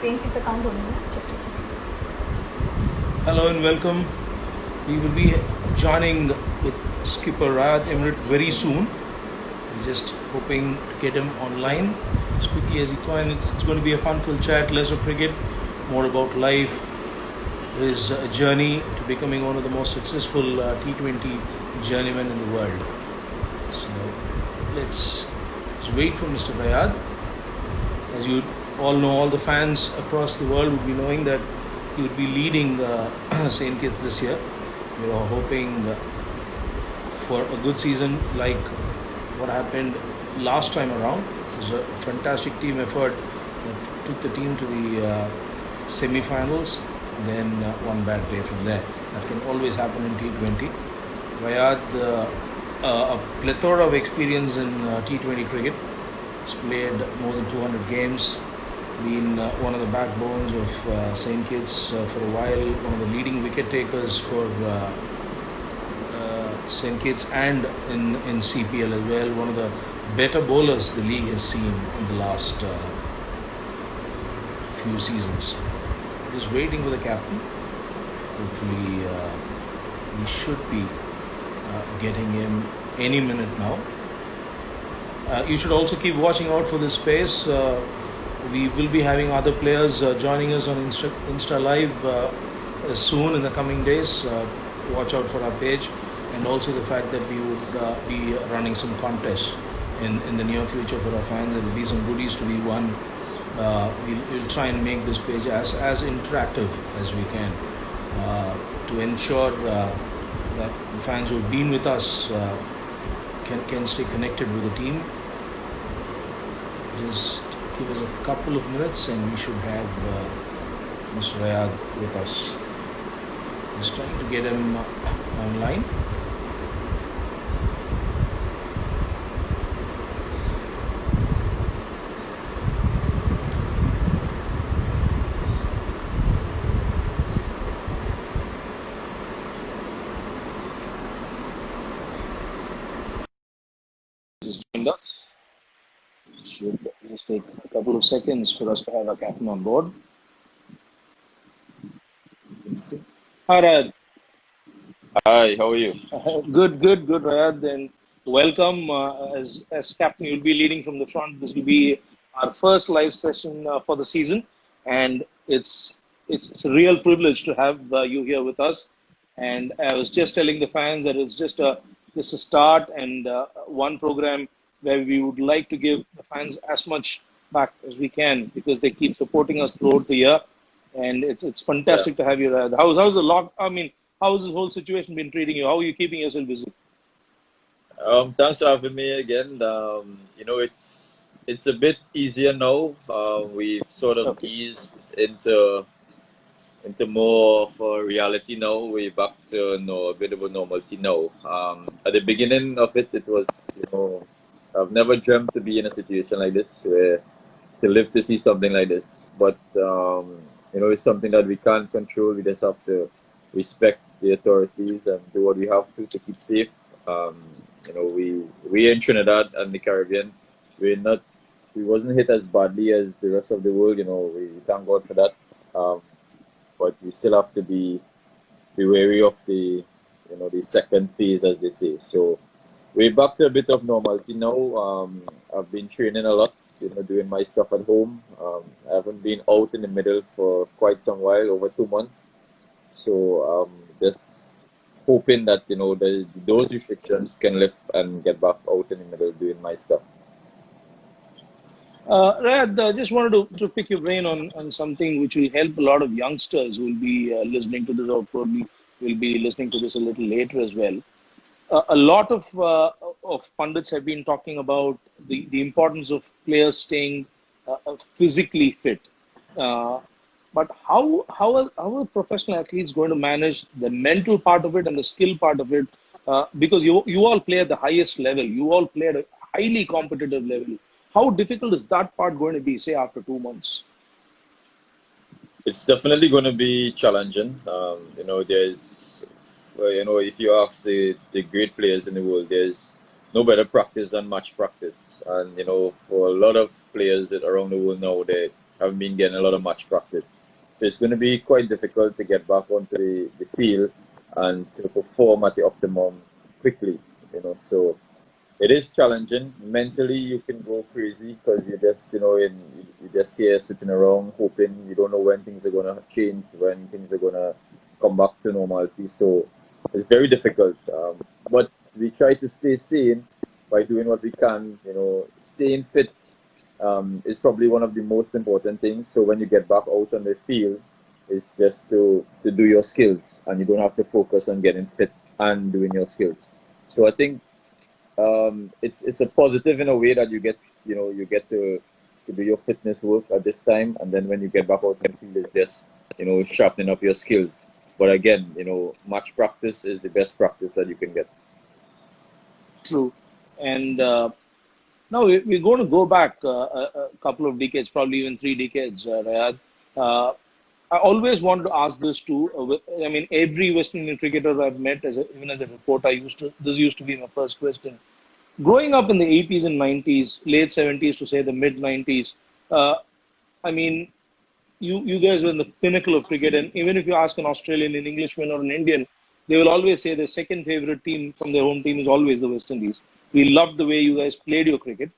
Same kids account only. Check. Hello and welcome. We will be joining with skipper Rayald Emrit very soon. We're just hoping to get him online as quickly as he can. It's going to be a fun-filled chat, less of cricket, more about life, his journey to becoming one of the most successful T20 journeymen in the world. So let's wait for Mr. Rayad. As you all know, all the fans across the world would be knowing that he would be leading St. Kitts this year. We are hoping for a good season like what happened last time around. It was a fantastic team effort that took the team to the semi-finals, then one bad day from there. That can always happen in T20. Rayad, a plethora of experience in T20 cricket. He's played more than 200 games, been one of the backbones of St. Kitts for a while, one of the leading wicket takers for St. Kitts and in CPL as well, one of the better bowlers the league has seen in the last few seasons. Just waiting for the captain. Hopefully we should be getting him any minute now. You should also keep watching out for this space. We will be having other players joining us on Insta Live soon in the coming days. Watch out for our page, and also the fact that we would be running some contests in the near future for our fans. There will be some goodies to be won. We'll try and make this page as interactive as we can to ensure that the fans who have been with us can stay connected with the team. Just give us a couple of minutes and we should have Mr. Rayad with us. Just trying to get him online. Just joined us. Should just take a couple of seconds for us to have our captain on board. Hi, Rayad. Hi, how are you? Good, Rayad. And welcome. As captain, you'll be leading from the front. This will be our first live session for the season, and it's a real privilege to have you here with us. And I was just telling the fans that it's just a start and one program where we would like to give the fans as much back as we can because they keep supporting us throughout the year, and it's fantastic to have you. How's the lock? I mean, how's this whole situation been treating you? How are you keeping yourself busy? Thanks for having me again. It's a bit easier now. We've sort of eased into more of a reality now. We're back to a bit of a normality now. At the beginning of it, it was I've never dreamt to be in a situation like this, where to live to see something like this. But it's something that we can't control. We just have to respect the authorities and do what we have to keep safe. We in Trinidad and the Caribbean, we wasn't hit as badly as the rest of the world. We thank God for that. But we still have to be wary of the second phase, as they say. So we're back to a bit of normality now. I've been training a lot, doing my stuff at home. I haven't been out in the middle for quite some while, over 2 months. So just hoping that those restrictions can lift and get back out in the middle doing my stuff. Rayad, I just wanted to pick your brain on something which will help a lot of youngsters who will be listening to this, or probably will be listening to this a little later as well. A lot of pundits have been talking about the importance of players staying physically fit. But how are professional athletes going to manage the mental part of it and the skill part of it? Because you all play at the highest level. You all play at a highly competitive level. How difficult is that part going to be, say, after 2 months? It's definitely going to be challenging. There's if you ask the great players in the world, there's no better practice than match practice. And, for a lot of players around the world now, haven't been getting a lot of match practice. So it's going to be quite difficult to get back onto the field and to perform at the optimum quickly. So it is challenging. Mentally, you can go crazy because you just, you just here sitting around hoping. You don't know when things are going to change, when things are going to come back to normality. So it's very difficult. But we try to stay sane by doing what we can. Staying fit is probably one of the most important things. So when you get back out on the field, it's just to do your skills, and you don't have to focus on getting fit and doing your skills. So I think it's a positive in a way that you get to do your fitness work at this time, and then when you get back out in the field, it's just sharpening up your skills. But again, match practice is the best practice that you can get. True. And now we're going to go back a couple of decades, probably even 3 decades, Rayad. Uh, I always wanted to ask this too. I mean, every West Indian cricketer I've met, even as a reporter, this used to be my first question. Growing up in the 80s and 90s, late 70s to say the mid 90s, uh, I mean, you guys were in the pinnacle of cricket. And even if you ask an Australian, an Englishman, or an Indian, they will always say their second favorite team from their home team is always the West Indies. We loved the way you guys played your cricket.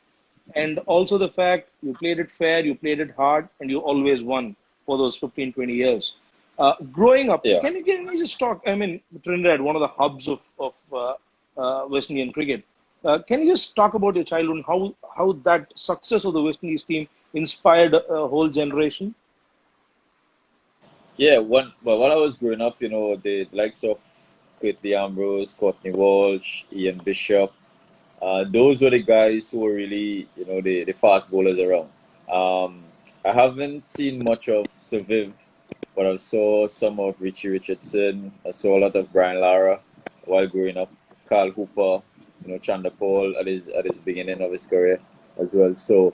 And also the fact you played it fair, you played it hard, and you always won for those 15, 20 years. Growing up, Yeah. can you just talk? I mean, Trinidad, one of the hubs of West Indian cricket. Can you just talk about your childhood and how that success of the West Indies team inspired a whole generation? Yeah, while I was growing up, the likes of Curtly Ambrose, Courtney Walsh, Ian Bishop, those were the guys who were really, the fast bowlers around. Um, I haven't seen much of Saviv, but I saw some of Richie Richardson. I saw a lot of Brian Lara while growing up. Carl Hooper, Chanda Paul at his beginning of his career as well. So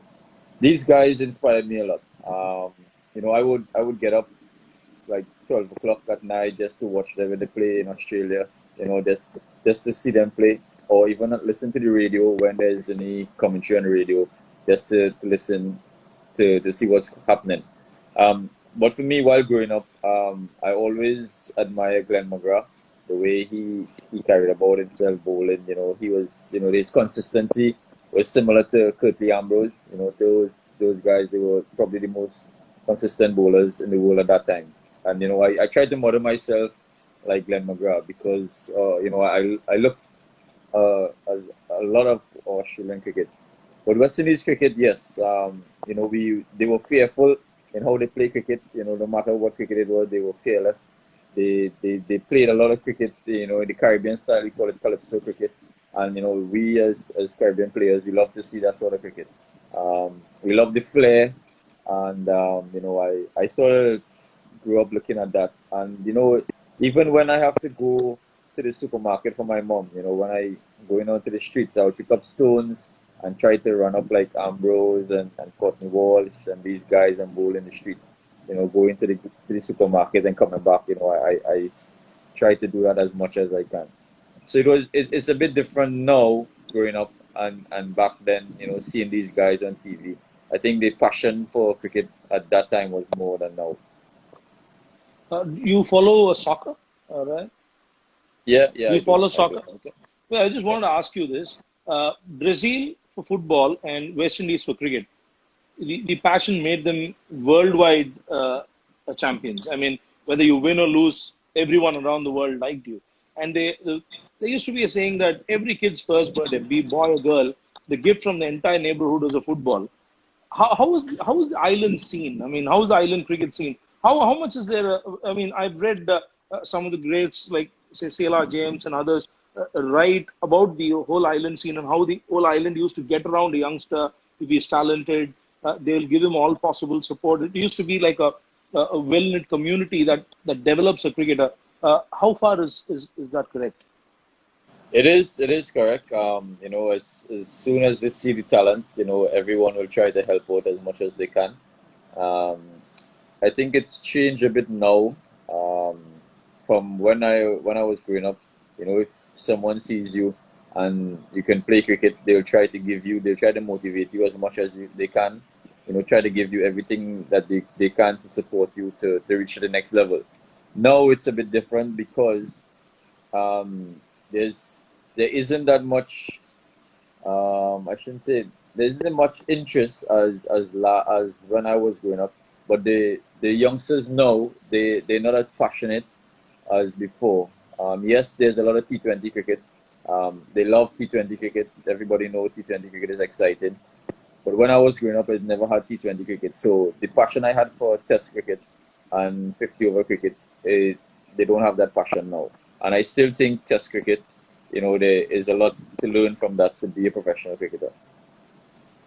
these guys inspired me a lot. I would get up like 12 o'clock at night just to watch them when they play in Australia, just to see them play, or even listen to the radio when there's any commentary on the radio, just to listen to see what's happening. But for me, while growing up, I always admired Glenn McGrath, the way he carried about himself bowling. He was, his consistency was similar to Curtly Ambrose. Those guys, they were probably the most consistent bowlers in the world at that time. And I tried to model myself like Glenn McGrath because I look as a lot of Australian cricket. But West Indies cricket, yes, they were fearful in how they play cricket. No matter what cricket it was, they were fearless. They played a lot of cricket, in the Caribbean style. We call it calypso cricket. And we as Caribbean players, we love to see that sort of cricket. We love the flair, and I sort of grew up looking at that. And even when I have to go to the supermarket for my mom, when I going out to the streets, I would pick up stones and try to run up like Ambrose and Courtney Walsh and these guys and bowl in the streets. Going to the supermarket and coming back. I try to do that as much as I can. So it's a bit different now growing up and back then, seeing these guys on TV. I think the passion for cricket at that time was more than now. You follow soccer, right? Yeah, yeah, Do I you do. follow I do. soccer? Okay. Well, I just wanted to ask you this. Brazil for football and West Indies for cricket. The passion made them worldwide champions. I mean, whether you win or lose, everyone around the world liked you. And there used to be a saying that every kid's first birthday, be boy or girl, the gift from the entire neighborhood was a football. How is the island scene? I mean, how is the island cricket scene? How much is there? I mean, I've read some of the greats like say Sela James and others write about the whole island scene and how the whole island used to get around a youngster if he's talented. They'll give him all possible support. It used to be like a well-knit community that develops a cricketer. How far is that correct? It is correct. As soon as they see the talent, everyone will try to help out as much as they can. Um, I think it's changed a bit now. Um, from when I was growing up, if someone sees you and you can play cricket, they'll try to motivate you as much as they can. try to give you everything that they can to support you to reach the next level. Now it's a bit different because um, there's there isn't that much I shouldn't say there isn't much interest as when I was growing up. But the youngsters now they're not as passionate as before. Yes, there's a lot of T20 cricket. They love T20 cricket. Everybody knows T20 cricket is exciting. But when I was growing up, I never had T20 cricket. So the passion I had for Test cricket and 50 over cricket, they don't have that passion now. And I still think Test cricket, there is a lot to learn from that to be a professional cricketer.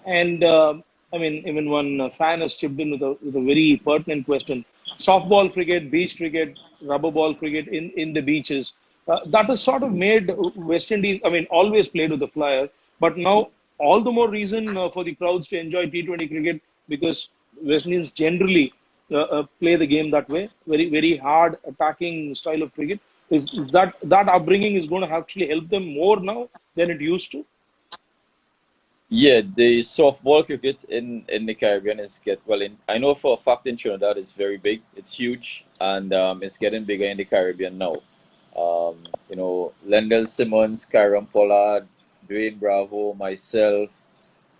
And I mean, even one fan has chipped in with a very pertinent question. Softball cricket, beach cricket, rubber ball cricket in the beaches. That has sort of made West Indies, I mean, always played with the flyer, but now all the more reason for the crowds to enjoy T20 cricket because West Indies generally play the game that way, very, very hard attacking style of cricket. Is that upbringing is going to actually help them more now than it used to? Yeah, the softball cricket in the Caribbean is get well in. I know for a fact in Trinidad it's very big, it's huge, and it's getting bigger in the Caribbean now. Lendell Simmons, Kyron Pollard, Dwayne Bravo, myself,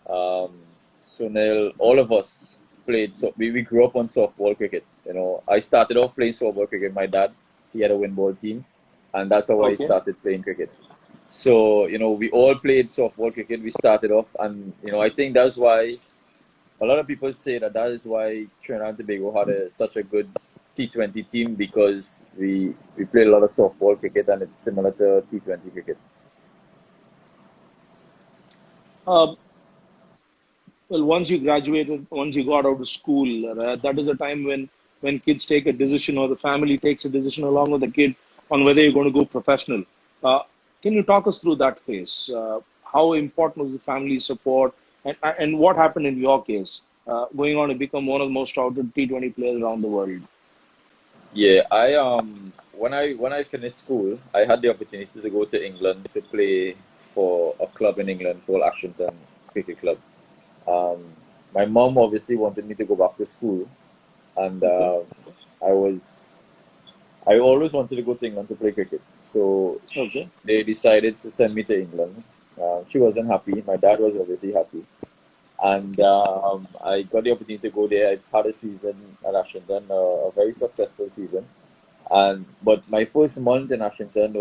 um, Sunil, all of us played. So we grew up on softball cricket. I started off playing softball cricket. My dad, he had a wind ball team, and that's how I Okay. started playing cricket. So, we all played softball cricket. We started off, and, I think that's why a lot of people say that is why Trinidad and Tobago had such a good T20 team because we played a lot of softball cricket and it's similar to T20 cricket. Uh, well, once you graduated, once you got out of school, that is a time when kids take a decision or the family takes a decision along with the kid on whether you're going to go professional. Uh, can you talk us through that phase? How important was the family support, and what happened in your case, going on to become one of the most touted T20 players around the world? Yeah, I when I finished school, I had the opportunity to go to England to play for a club in England called Ashington Cricket Club. Um, my mom obviously wanted me to go back to school, and Okay, I was I always wanted to go to England to play cricket. So okay, they decided to send me to England. She wasn't happy. My dad was obviously happy, and I got the opportunity to go there. I had a season at Ashington, a very successful season. And but my first month in Ashington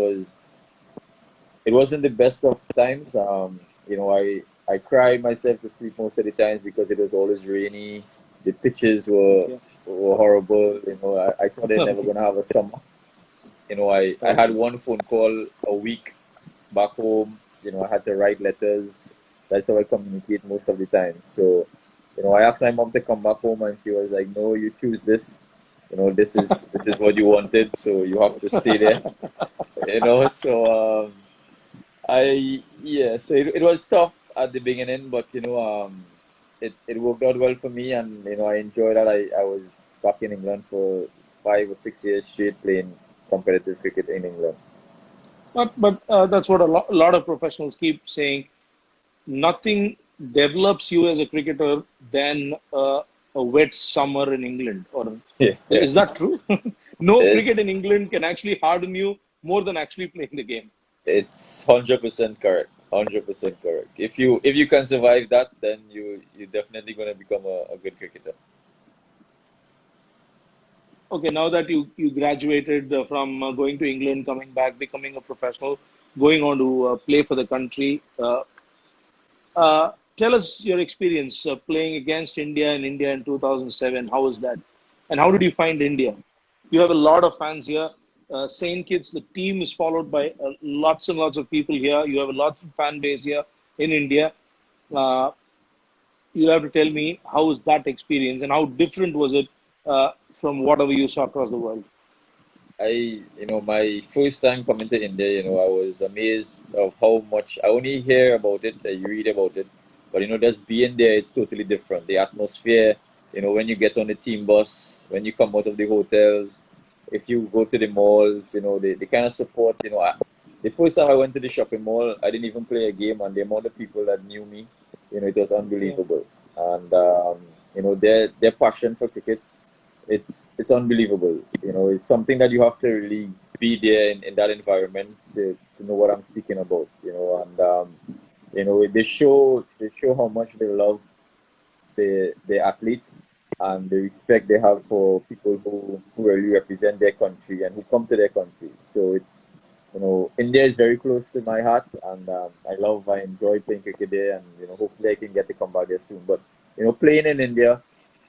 it wasn't the best of times. I cried myself to sleep most of the times because it was always rainy. The pitches okay, were horrible. I thought they're never okay, gonna have a summer. I had okay. one phone call a week back home. I had to write letters. That's how I communicate most of the time. So, I asked my mom to come back home, and she was like, "No, you choose this. This is what you wanted, so you have to stay there." So so it was tough at the beginning, but it worked out well for me, and I enjoyed that. I was back in England for 5 or 6 years straight playing competitive cricket in England. But that's what a lot of professionals keep saying. Nothing develops you as a cricketer than a wet summer in England. Or Yeah, is that true? No it's cricket in England can actually harden you more than actually playing the game. it's 100% correct. 100% correct. If you can survive that, then you're definitely gonna become a good cricketer. Okay, now that you graduated from going to England, coming back, becoming a professional, going on to play for the country. Tell us your experience playing against India in India in 2007. How was that? And how did you find India? You have a lot of fans here. Saint Kitts, the team is followed by lots and lots of people here. You have a lot of fan base here in India. Uh, you have to tell me how was that experience and how different was it from whatever you saw across the world? My first time coming to India, I was amazed of how much I only hear about it, you read about it, but just being there, it's totally different. The atmosphere, when you get on the team bus, when you come out of the hotels, if you go to the malls, the kind of support, the first time I went to the shopping mall, I didn't even play a game, and the amount of people that knew me, it was Yeah. unbelievable. And their passion for cricket, it's unbelievable. It's something that you have to really be there in that environment to know what I'm speaking about. And they show how much they love the athletes and the respect they have for people who really represent their country and who come to their country. So India is very close to my heart, and I enjoy playing cricket there, and hopefully I can get to come back there soon. But playing in India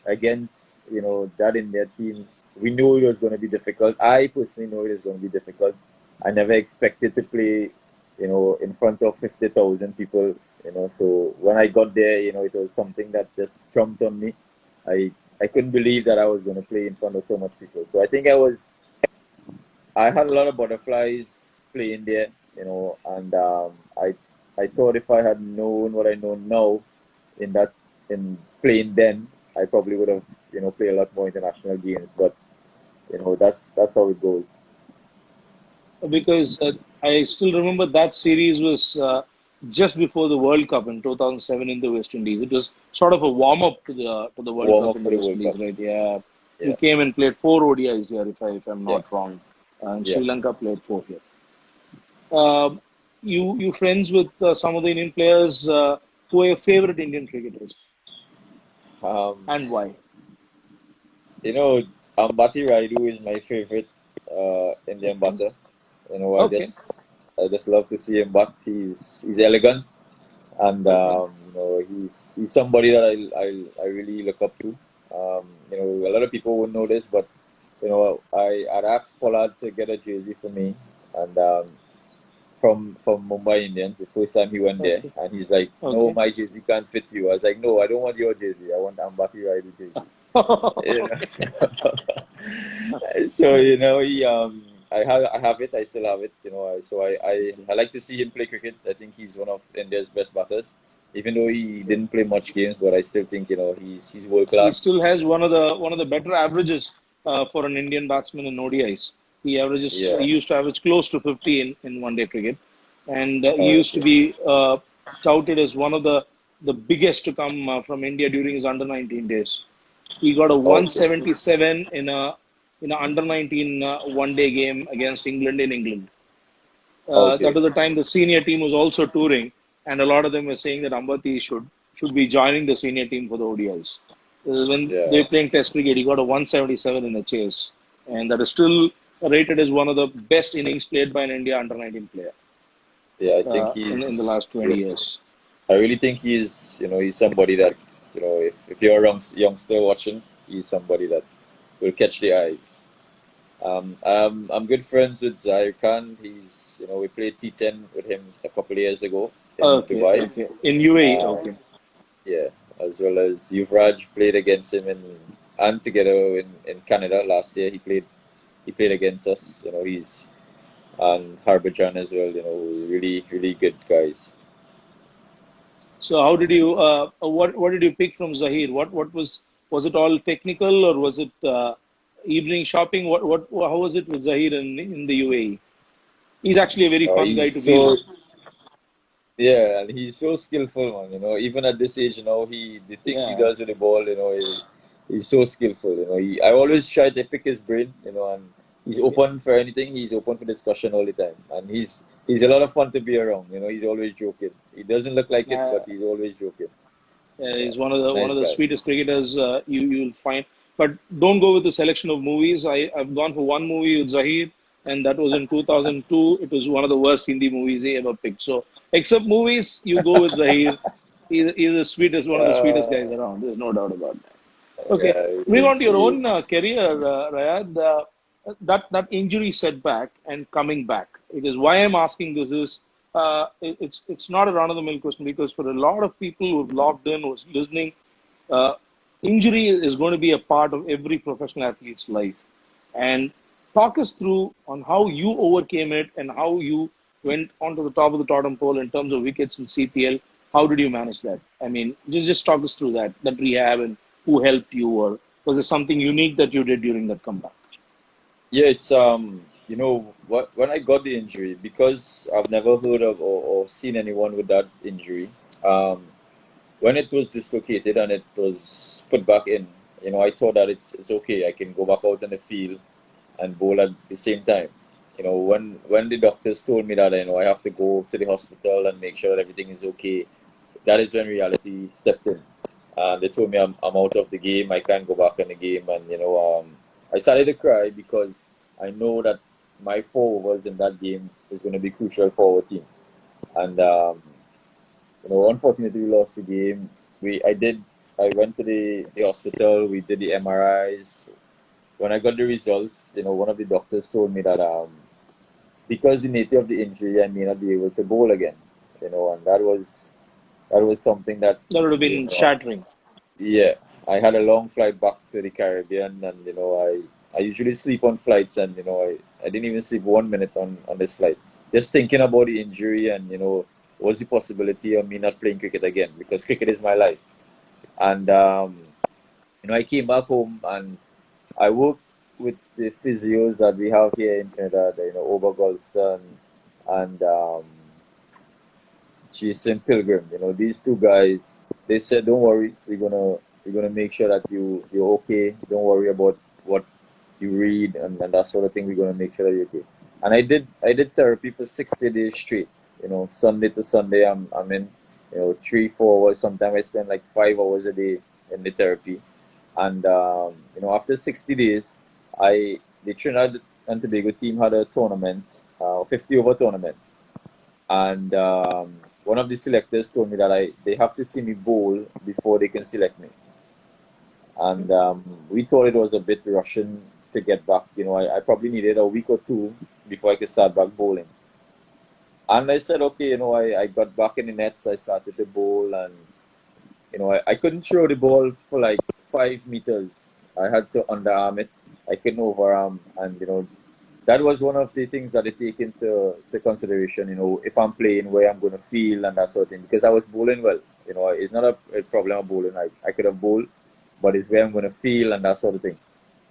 against that India team, we knew it was going to be difficult. I personally know it is going to be difficult. I never expected to play, in front of 50,000 people. So when I got there, it was something that just jumped on me. I couldn't believe that I was going to play in front of so much people. So I think I had a lot of butterflies playing there, and I thought if I had known what I know now in playing then, I probably would have played a lot more international games. But that's how it goes. Because I still remember that series was just before the World Cup in 2007 in the West Indies. It was sort of a warm up to the World Warm Cup up in for the the West World Indies, Cup. right? Yeah, you Yeah, came and played 4 ODIs here, if I'm yeah, not wrong, and yeah. Sri Lanka played 4 here. Uh, you friends with some of the Indian players who are your favorite Indian cricketers, Um, and why? you know, Ambati Raidu is my favorite Indian Okay, batter. I okay, just love to see him bat. He's elegant, and okay. he's somebody that I really look up to. A lot of people won't know this, but I'd asked Pollard to get a jersey for me, and from Mumbai Indians the first time he went there, Okay. and he's like, "No, Okay. my jersey can't fit you." I was like, "No, I don't want your jersey. I want Ambati Raidu jersey." You know, so, so I have it. I still have it. I like to see him play cricket. I think he's one of India's best batters. Even though he didn't play much games, but I still think he's world He class. still has one of the better averages for an Indian batsman in ODIs. He Yeah. used to average close to 50 in one day cricket, and he Oh, used to okay. be touted as one of the biggest to come from India during his under 19 days. He got a Okay. 177 in a under 19 one day game against England in England. That Okay. was the time the senior team was also touring, and a lot of them were saying that Ambati should be joining the senior team for the ODIs. When they Yeah. were playing Test cricket, he got a 177 in the chase, and that is still rated as one of the best innings played by an India under 19 player Yeah. I think in the he's. last 20 Yeah, years. I really think he's somebody that if you're a youngster watching, he's somebody that will catch the eyes. I'm good friends with Zaire Khan. We played T10 with him a couple of years ago in Okay, Dubai. okay. In UAE, Um, okay. yeah, as well as Yuvraj played against him and together in Canada last year. He played against us. He's and Harbhajan as well. Really really good guys. So how did you what did you pick from Zahir? What was it all technical, or was it evening shopping? What how was it with Zahir in the UAE? He's actually a very fun guy He's to be so with. Yeah, and he's so skillful, man. Even at this age, the things he Yeah, does with the ball, he's so skillful. I always try to pick his brain, and he's yeah, open for anything. He's open for discussion all the time, and he's a lot of fun to be around. He's always joking. He doesn't look like it, uh, but he's always joking. Yeah, he's one nice of the guy. sweetest cricketers you'll find. But don't go with the selection of movies. I've gone for one movie with Zahir, and that was in 2002. It was one of the worst Hindi movies he ever picked. So except movies, you go with Zahir. He's the sweetest, one of the sweetest guys Uh, around. There's no doubt about that. Okay, yeah, moving on to he your own is. career, Rayad, that injury setback and coming back. Because why I'm asking this is it's not a run of the mill question, because for a lot of people who've logged in, who's listening, uh, injury is going to be a part of every professional athlete's life. And talk us through on how you overcame it and how you went onto the top of the totem pole in terms of wickets in CPL. How did you manage that? I mean, just talk us through that rehab, and who helped you, or was there something unique that you did during that comeback? Yeah, it's what when I got the injury, because I've never heard of or seen anyone with that injury. Um, when it was dislocated and it was put back in, I thought that it's okay. I can go back out in the field and bowl at the same time. When the doctors told me that, I have to go to the hospital and make sure that everything is okay, that is when reality stepped in. And they told me I'm out of the game. I can't go back in the game. And, I started to cry because I know that my 4 overs in that game is going to be crucial for our team. And, unfortunately, we lost the game. I went to the hospital. We did the MRIs. When I got the results, one of the doctors told me that because the nature of the injury, I may not be able to bowl again. And that was something that, That would have been shattering. yeah, I had a long flight back to the Caribbean, and I usually sleep on flights, and I didn't even sleep 1 minute on this flight, just thinking about the injury, and what's the possibility of me not playing cricket again, because cricket is my life. And I came back home and I worked with the physios that we have here in Trinidad, Obergolston and Jason Pilgrim. These two guys, they said, "Don't worry, we're gonna make sure that you're okay. Don't worry about what you read and that sort of thing. We're gonna make sure that you're okay." And I did therapy for 60 days straight. Sunday to Sunday, I'm in 3-4 hours. Sometimes I spend like 5 hours a day in the therapy. And after 60 days, the Trinidad and Tobago team had a tournament, 50-over tournament, and one of the selectors told me that they have to see me bowl before they can select me. And we thought it was a bit rushing to get back. I probably needed a week or two before I could start back bowling. And I said, okay, I got back in the nets. I started to bowl, and I couldn't throw the ball for like 5 meters. I had to underarm it. I couldn't overarm, and that was one of the things that I take into consideration. If I'm playing, where I'm going to feel and that sort of thing, because I was bowling well. It's not a problem of bowling. I could have bowled, but it's where I'm going to feel and that sort of thing.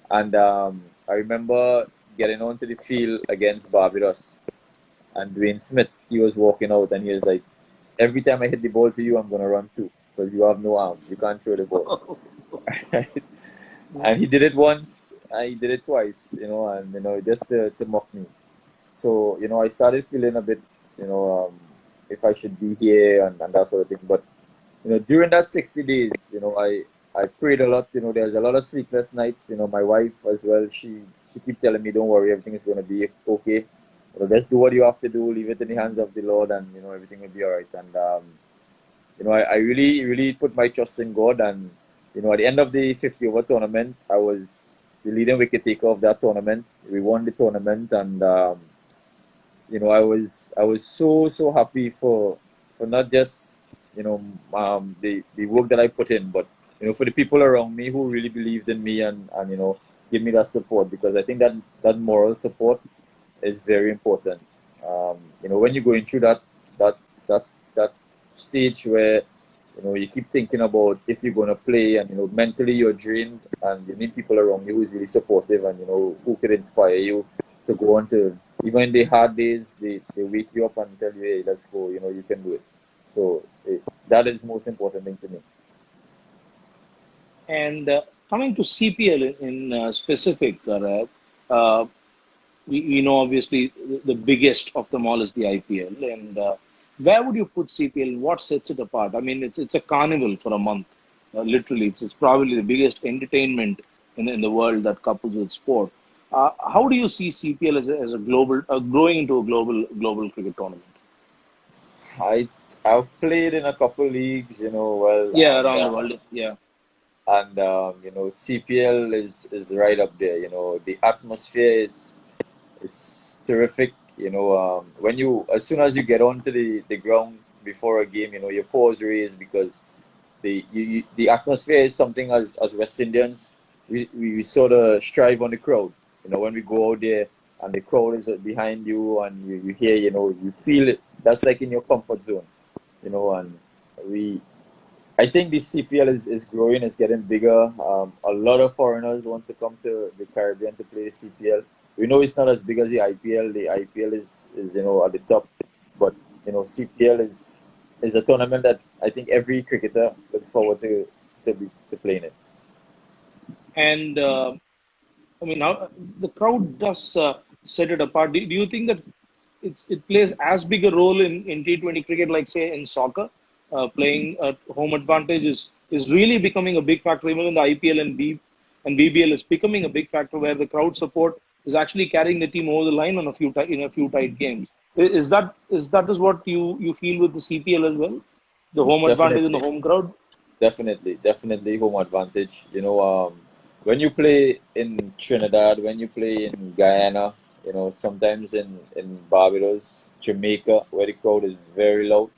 And I remember getting onto the field against Barbados, and Dwayne Smith, he was walking out, and he was like, "Every time I hit the ball to you, I'm going to run too, because you have no arm. You can't throw the ball." And he did it once, and he did it twice, and just to mock me. So, I started feeling a bit, if I should be here and that sort of thing. But, during that 60 days, I prayed a lot. There's a lot of sleepless nights. My wife as well, she keep telling me, "Don't worry, everything is going to be okay. Just do what you have to do, leave it in the hands of the Lord, and, everything will be all right." And, I really, really put my trust in God. And, at the end of the 50-over tournament, I was the leading wicket taker of that tournament. We won the tournament, and I was so happy for not just the work that I put in, but for the people around me who really believed in me and give me that support, because I think that moral support is very important. When you're going through that stage where you keep thinking about if you're going to play, and mentally you're drained, and you need people around you who's really supportive, and who could inspire you to go on to, even in the hard days, they wake you up and tell you, "Hey, let's go, you can do it." So that is the most important thing to me. And coming to CPL in specific, uh, we know obviously the biggest of them all is the IPL. And where would you put CPL? What sets it apart? I mean, it's a carnival for a month. Literally, it's probably the biggest entertainment in the world that couples with sport. How do you see CPL as a global, growing into a global cricket tournament? I've played in a couple leagues, well, Yeah, around the world. Yeah. and CPL is right up there. The atmosphere is it's terrific. When as soon as you get onto the ground before a game, your paws raise, because the atmosphere is something, as West Indians, we sort of strive on the crowd. When we go out there and the crowd is behind you, and you hear, you feel it. That's like in your comfort zone. And we I think the CPL is growing, it's getting bigger. A lot of foreigners want to come to the Caribbean to play CPL. We know it's not as big as the IPL. The IPL is at the top, but CPL is a tournament that I think every cricketer looks forward to playing it. And I mean, now the crowd does set it apart. Do you think that it plays as big a role in T20 cricket, like say in soccer? Playing home advantage is really becoming a big factor. Even in the IPL and BBL is becoming a big factor where the crowd support is actually carrying the team over the line on in a few tight games. Is what you feel with the CPL as well? The home advantage and the Definitely, home crowd. definitely home advantage. When you play in Trinidad, when you play in Guyana, sometimes in Barbados, Jamaica, where the crowd is very loud.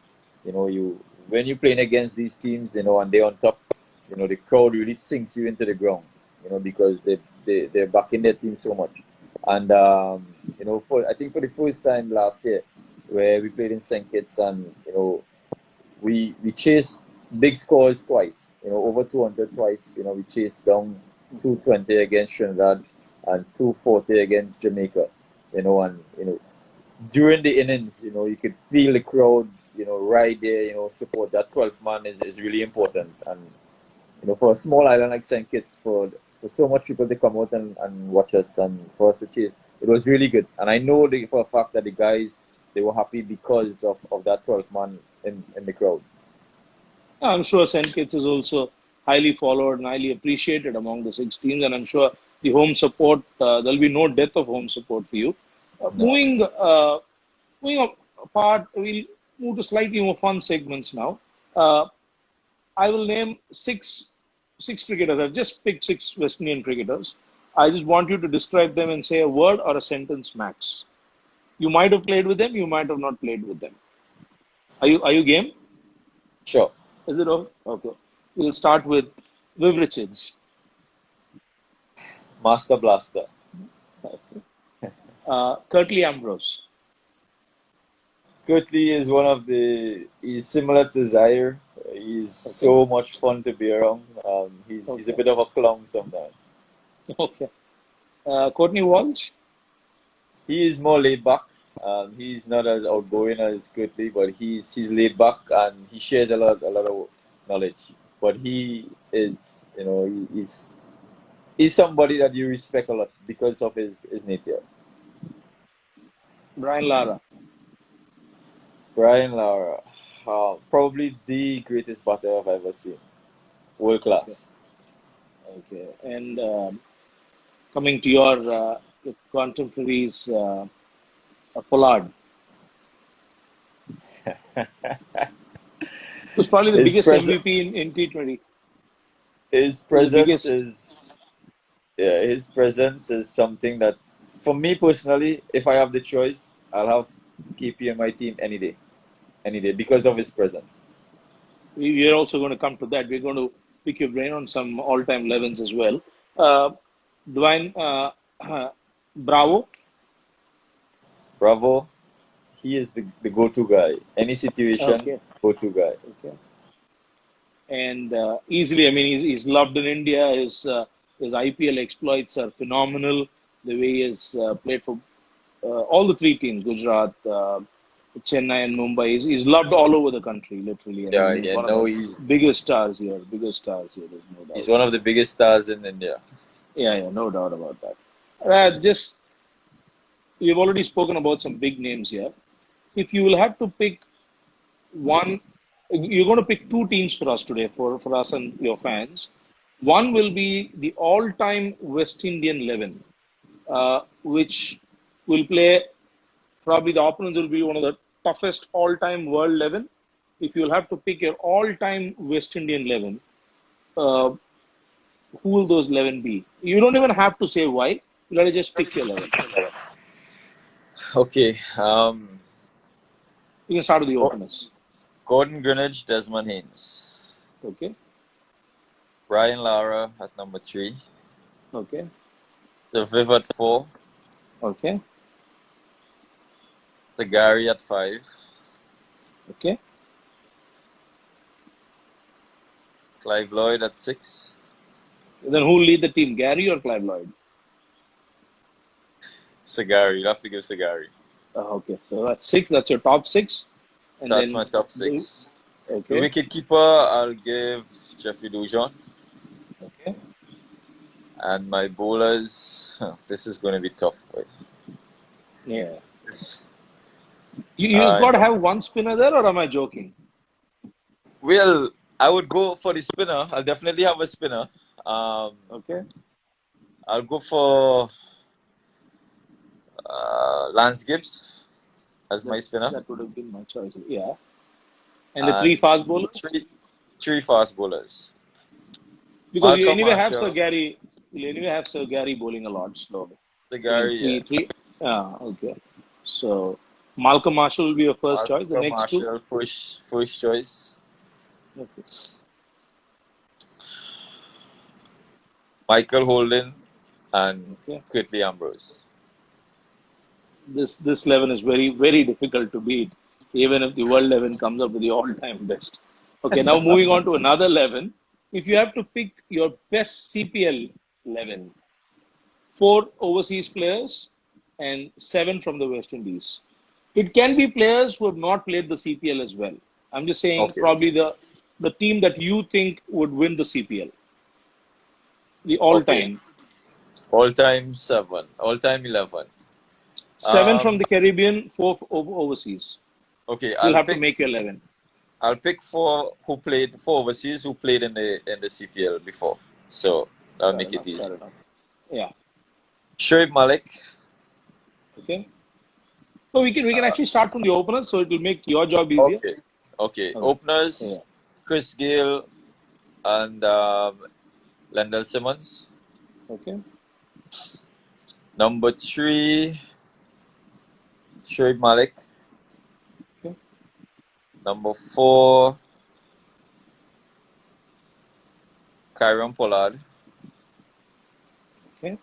You when you're playing against these teams, and they're on top, the crowd really sinks you into the ground, because they're backing their team so much. And for I think for the first time last year, where we played in St. Kitts, and we chased big scores twice, over 200 twice. We chased down 220 against Trinidad and 240 against Jamaica. And during the innings, you could feel the crowd, right there, support. That 12th man is really important. And for a small island like St. Kitts, for so much people to come out and watch us and for us to chase, it was really good. And I know for a fact that the guys, they were happy because of that 12th man in the crowd. I'm sure St. Kitts is also highly followed and highly appreciated among the six teams, and I'm sure the home support, there'll be no death of home support for you. No. Moving apart, we'll move to slightly more fun segments now. Uh, I will name six cricketers. I've just picked six West Indian cricketers. I just want you to describe them and say a word or a sentence max. You might have played with them, you might have not played with them. Are you game? Sure. Is it all? Okay. We'll start with Viv Richards. Master Blaster. Curtly Ambrose. Kurtley is he's similar to Zaire. He's so much fun to be around. He's a bit of a clown sometimes. Okay. Courtney Walsh. He is more laid back. He's not as outgoing as Kurtley, but he's laid back and he shares a lot of knowledge. But he is, he's somebody that you respect a lot because of his nature. Brian Lara. Brian Lara, probably the greatest batter I've ever seen. World class. Okay. And coming to your contemporaries, Pollard. Who's probably the His biggest presence, MVP in T20. his Who's the presence biggest? is, yeah, his presence is something that, for me personally, if I have the choice, I'll have KP on my team any day, because of his presence. We're also going to come to that. We're going to pick your brain on some all-time 11s as well. Uh, Dwayne Bravo. Bravo, he is the go-to guy. Any situation, Okay. go-to guy. Okay. And easily, I mean, he's loved in India. His IPL exploits are phenomenal. The way he has played for all the three teams, Gujarat, Chennai, and Mumbai. He's loved all over the country, literally. I Yeah, mean, he's yeah, one of no, the biggest stars here. Biggest stars here. There's no he's doubt. one of the biggest stars in India. Yeah, no doubt about that. Just we've already spoken about some big names here. If you will have to pick one, you're going to pick two teams for us today, for us and your fans. One will be the all-time West Indian 11, which will play, probably the opponents will be one of the toughest all-time world 11. If you'll have to pick your all-time West Indian 11, uh, who will those 11 be? You don't even have to say why. Let us just pick your 11. Okay, You can start with the Gor- openers. Gordon Greenidge, Desmond Haynes, Okay. Brian Lara at number 3, Okay. the Viv at 4, Okay. the Gary at 5, Okay. Clive Lloyd at 6. Then who will lead the team, Gary or Clive Lloyd? Sagari, you have to give Sagari. Okay. So that's 6. That's your top 6. And That's then, my top 6. The okay. wicket keeper, I'll give Jeffrey Dujon. Okay. And my bowlers, this is going to be tough. Boy. Yeah. This, You've got to no. have one spinner there, or am I joking? Well, I would go for the spinner. I'll definitely have a spinner. Okay. I'll go for Lance Gibbs as my spinner. That would have been my choice. Yeah. And the three And fast bowlers? three fast bowlers. Because you Malcolm anyway have Sir Marshall, Gary. You anyway have Sir Gary bowling a lot slow. the I mean, Gary, yeah. three. Okay. So Malcolm Marshall will be your first choice. The Malcolm next two. Marshall, first choice. Okay. Michael Holden and Okay. Kirtley Ambrose. This 11 is very difficult to beat, even if the world 11 comes up with the all-time best. Okay. Now moving on to another 11. If you have to pick your best CPL 11, 4 overseas players and 7 from the West Indies. It can be players who have not played the CPL as well. I'm just saying Okay. probably the team that you think would win the CPL, the Okay. all-time. All-time 7. All-time 11. 7 from the Caribbean, 4 overseas. Okay, You'll have to make your 11. I'll pick four overseas who played in the CPL before. So I'll make it easy. Fair enough. Yeah. Shoaib Malik. Okay. So we can actually start from the openers, so it will make your job easier. Okay. Openers, Yeah. Chris Gayle and Lendl Simmons. Okay. Number 3, Shoaib Malik. Okay. Number 4, Kyron Pollard. Okay.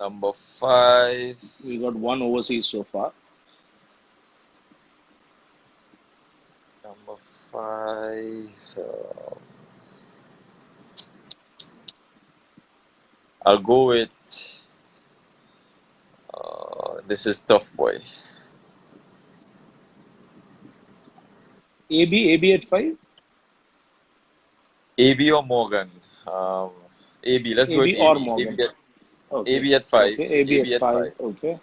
Number 5. We got one overseas so far. Number 5. I'll go with. This is tough, boy. AB at 5. AB or Morgan? AB. Let's go with AB or AB. Morgan. Okay. AB at 5. Okay. AB at 5. 5. Okay.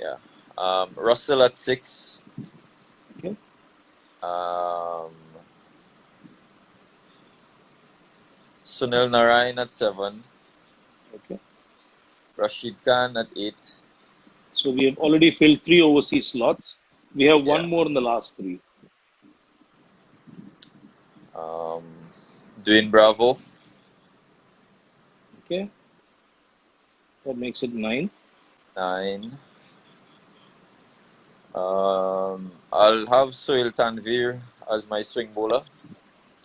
Yeah. Russell at 6. Okay. Sunil Narayan at 7. Okay. Rashid Khan at 8. So we have already filled 3 overseas slots. We have one Yeah. more in the last 3. Dwayne Bravo. Okay. That makes it 9. 9. I'll have Sohail Tanvir as my swing bowler.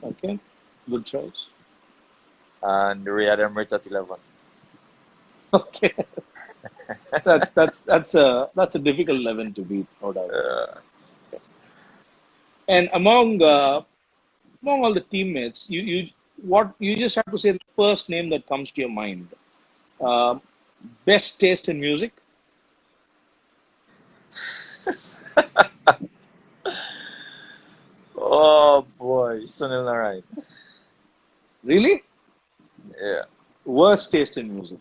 Okay. Good choice. And Rayad Emrit at 11. Okay. that's a difficult 11 to beat, no doubt. And among all the teammates, you just have to say the first name that comes to your mind. Best taste in music. Oh boy, Sunil Narayan. Really? Yeah. Worst taste in music.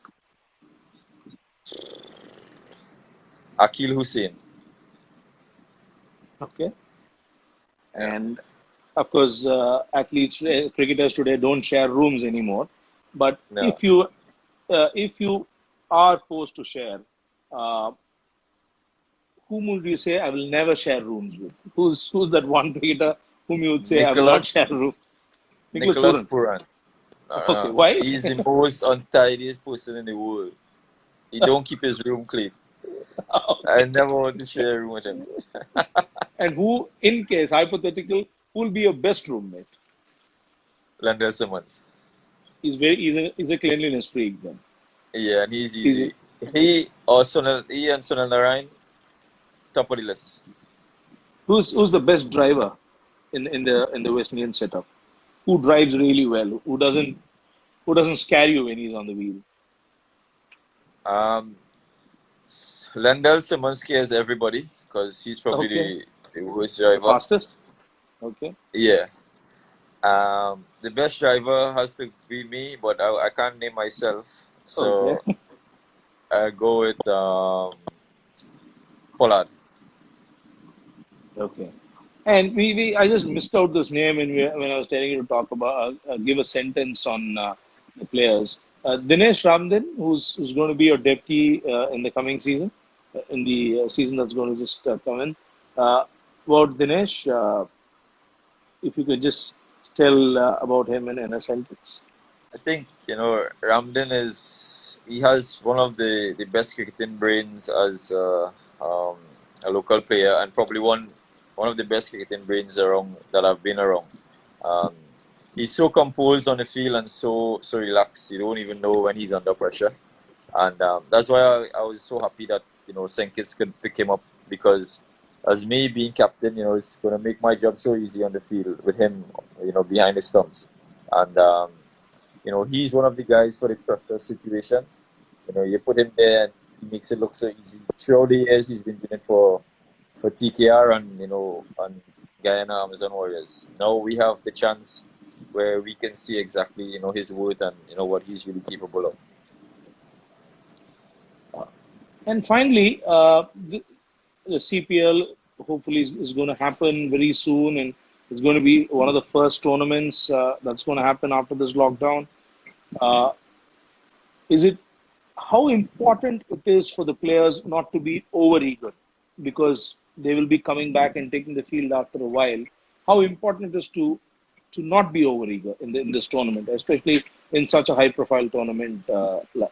Akil Hussain. Okay. And of course, athletes, cricketers today don't share rooms anymore. But No. if you are forced to share, whom would you say I will never share rooms with? Who's that one cricketer whom you would say I will not share room? Nicholas Puran. Puran. Okay, why? He's the most untidiest person in the world. He don't keep his room clean. Okay. I never want to share a room with him. And who, in case hypothetical, who will be your best roommate? Lendl Simmons. He's a cleanliness freak then. Yeah, and he's easy. He and Sunil Narayan, top of the list. Who's the best driver in the West Indian setup? Who drives really well? Who doesn't scare you when he's on the wheel? Lendl Simmons scares everybody because he's probably the worst driver. The fastest? Okay. Yeah. The best driver has to be me, but I can't name myself. So Okay. I go with Pollard. Okay. And I just missed out this name when I was telling you to talk about, give a sentence on the players. Dinesh Ramdin, who's going to be your deputy in the coming season, in the season that's going to just come in. About Dinesh, if you could just tell about him in a sentence. I think Ramden he has one of the best cricketing brains as um, a local player, and probably one of the best cricketing brains around that I've been around. Um, he's so composed on the field and so relaxed. You don't even know when he's under pressure, and that's why I was so happy that Senkis could pick him up, because as me being captain, it's going to make my job so easy on the field with him, behind the stumps, and he's one of the guys for the pressure situations. You put him there and he makes it look so easy. Throughout the years, he's been doing it for TKR and and Guyana Amazon Warriors. Now we have the chance where we can see exactly his worth and what he's really capable of. And finally, the CPL hopefully is going to happen very soon, and it's going to be one of the first tournaments that's going to happen after this lockdown. Uh, is it how important it is for the players not to be overeager because they will be coming back and taking the field after a while? How important it is to not be overeager in this tournament, especially in such a high-profile tournament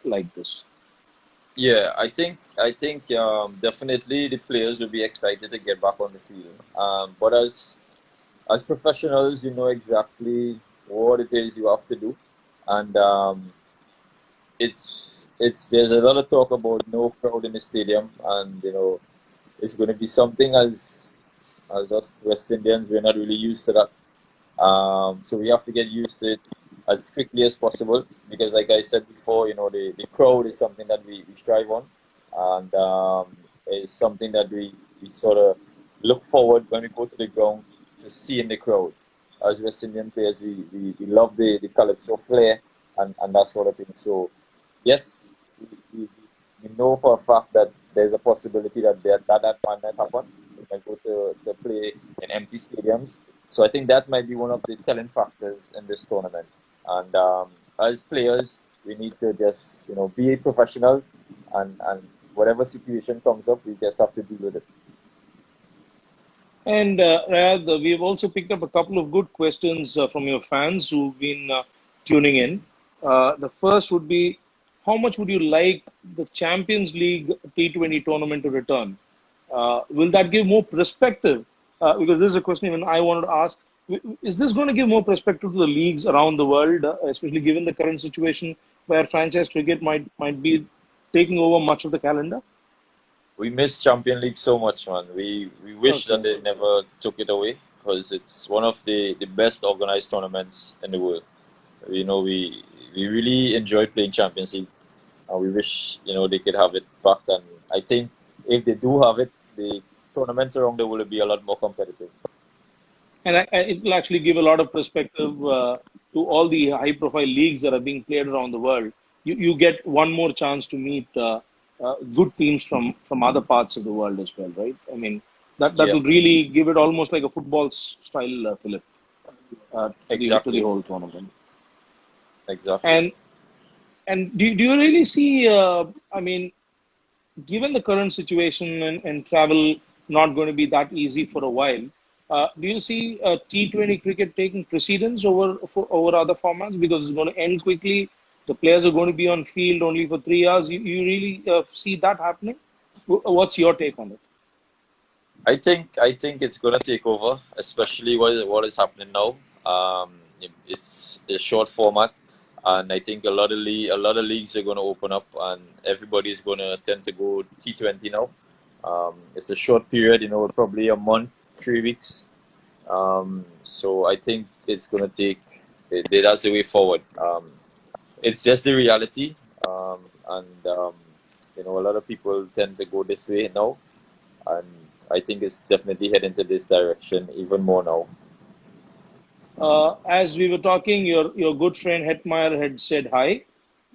like this? Yeah, I think definitely the players will be excited to get back on the field. But as professionals, you know exactly what it is you have to do, and it's there's a lot of talk about no crowd in the stadium, and it's going to be something as us West Indians, we're not really used to that. So we have to get used to it as quickly as possible, because, like I said before, the crowd is something that we strive on, and it's something that we sort of look forward when we go to the ground to seeing the crowd. As West Indian players, we love the calypso flair and that sort of thing. So, yes, we, we, we know for a fact that there's a possibility that might happen. We might go to play in empty stadiums. So I think that might be one of the telling factors in this tournament. And as players, we need to just be professionals, and whatever situation comes up, we just have to deal with it. And Rayad, we've also picked up a couple of good questions from your fans who've been tuning in. The first would be, how much would you like the Champions League T20 tournament to return? Will that give more perspective? Because this is a question even I wanted to ask. Is this going to give more perspective to the leagues around the world, especially given the current situation where franchise cricket might be taking over much of the calendar? We miss Champion League so much, man. We wish that Okay. they never took it away, because it's one of the best organized tournaments in the world. We really enjoy playing Champions League, and we wish they could have it back. And I think if they do have it, the tournaments around the world will be a lot more competitive. And it will actually give a lot of perspective to all the high-profile leagues that are being played around the world. You get one more chance to meet good teams from other parts of the world as well, right? I mean, that Yeah, will really give it almost like a football style, Philip, to the exactly, whole tournament. exactly. And do you really see? I mean, given the current situation and travel not going to be that easy for a while, do you see T20 cricket taking precedence over other formats because it's going to end quickly? The players are going to be on field only for 3 hours. You really see that happening? What's your take on it? I think it's gonna take over, especially what is happening now. It's a short format, and I think a lot of leagues are gonna open up, and everybody's gonna tend to go T20 now. It's a short period, probably a month, 3 weeks. So I think it's gonna take. That's the way forward. It's just the reality, and a lot of people tend to go this way now, and I think it's definitely heading to this direction even more now. As we were talking, your good friend Hetmeyer had said hi.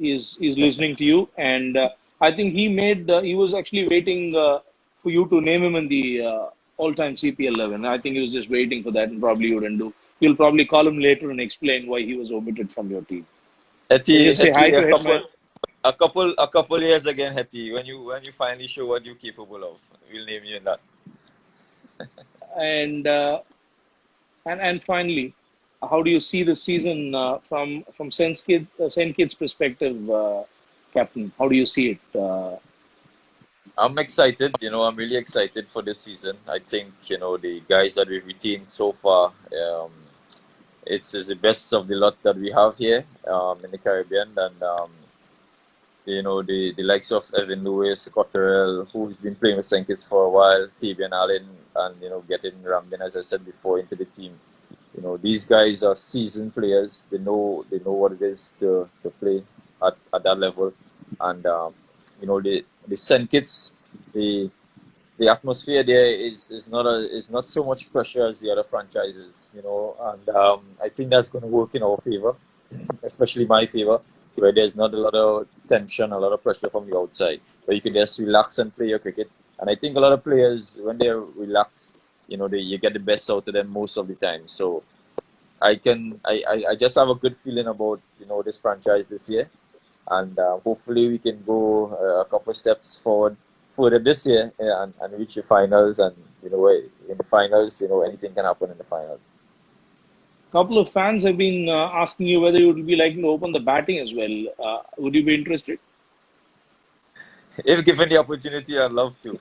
is listening to you, and I think he was actually waiting for you to name him in the all-time CPL 11. I think he was just waiting for that, and probably you didn't do. You'll probably call him later and explain why he was omitted from your team. Can you say hi Hetty, to him? a couple years again, Hetty. When you finally show what you're capable of, we'll name you in that. And and finally, how do you see the season from Saint Kitts' perspective, Captain? How do you see it? I'm excited. I'm really excited for this season. I think the guys that we've retained so far. It's the best of the lot that we have here in the Caribbean, and the likes of Evan Lewis, Cotterell, who's been playing with St. Kitts for a while, Fabian Allen, and getting Ramden, as I said before, into the team. These guys are seasoned players. They know what it is to play at that level, and the St. Kitts, the atmosphere there is not so much pressure as the other franchises, and I think that's going to work in our favor, especially my favor, where there's not a lot of tension, a lot of pressure from the outside, where you can just relax and play your cricket. And I think a lot of players, when they're relaxed, you get the best out of them most of the time. So I just have a good feeling about this franchise this year, and hopefully we can go a couple of steps further this year, and reach the finals. And in the finals, anything can happen in the finals. Couple of fans have been asking you whether you would be liking to open the batting as well. Would you be interested? If given the opportunity, I'd love to.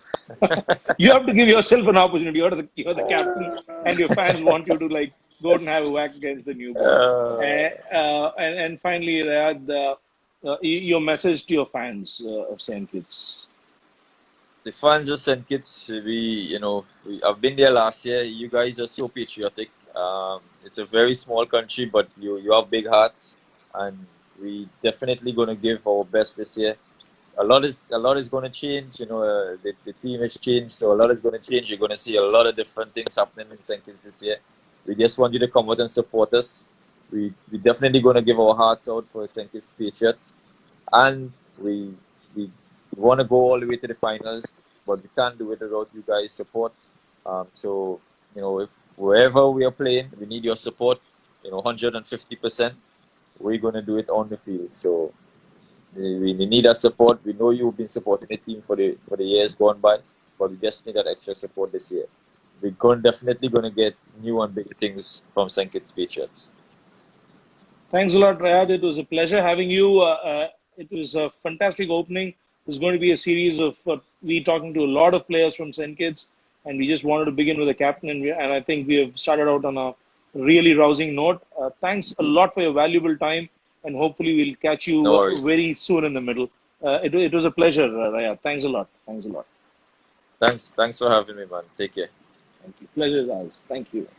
You have to give yourself an opportunity. You're the captain, and your fans want you to go out and have a whack against the new ball. And finally, Rayad, your message to your fans of Saint Kitts. The fans of St. Kitts, I've been there last year. You guys are so patriotic. It's a very small country, but you have big hearts, and we definitely going to give our best this year. A lot is going to change. The team has changed, so a lot is going to change. You're going to see a lot of different things happening in St. Kitts this year. We just want you to come out and support us. We definitely going to give our hearts out for St. Kitts Patriots, and we want to go all the way to the finals, but we can't do it without you guys' support. So if wherever we are playing, we need your support. 150%. We're going to do it on the field. So we need that support. We know you've been supporting the team for the years gone by, but we just need that extra support this year. We're definitely going to get new and bigger things from St. Kitts Patriots. Thanks a lot, Rayad. It was a pleasure having you. It was a fantastic opening. There's going to be a series of we talking to a lot of players from St. Kitts, and we just wanted to begin with the captain, and I think we have started out on a really rousing note. Thanks a lot for your valuable time, and hopefully we'll catch you very soon in the middle. It was a pleasure, Rayad. Thanks a lot. Thanks a lot. Thanks for having me, man. Take care. Thank you. Pleasure is ours. Thank you.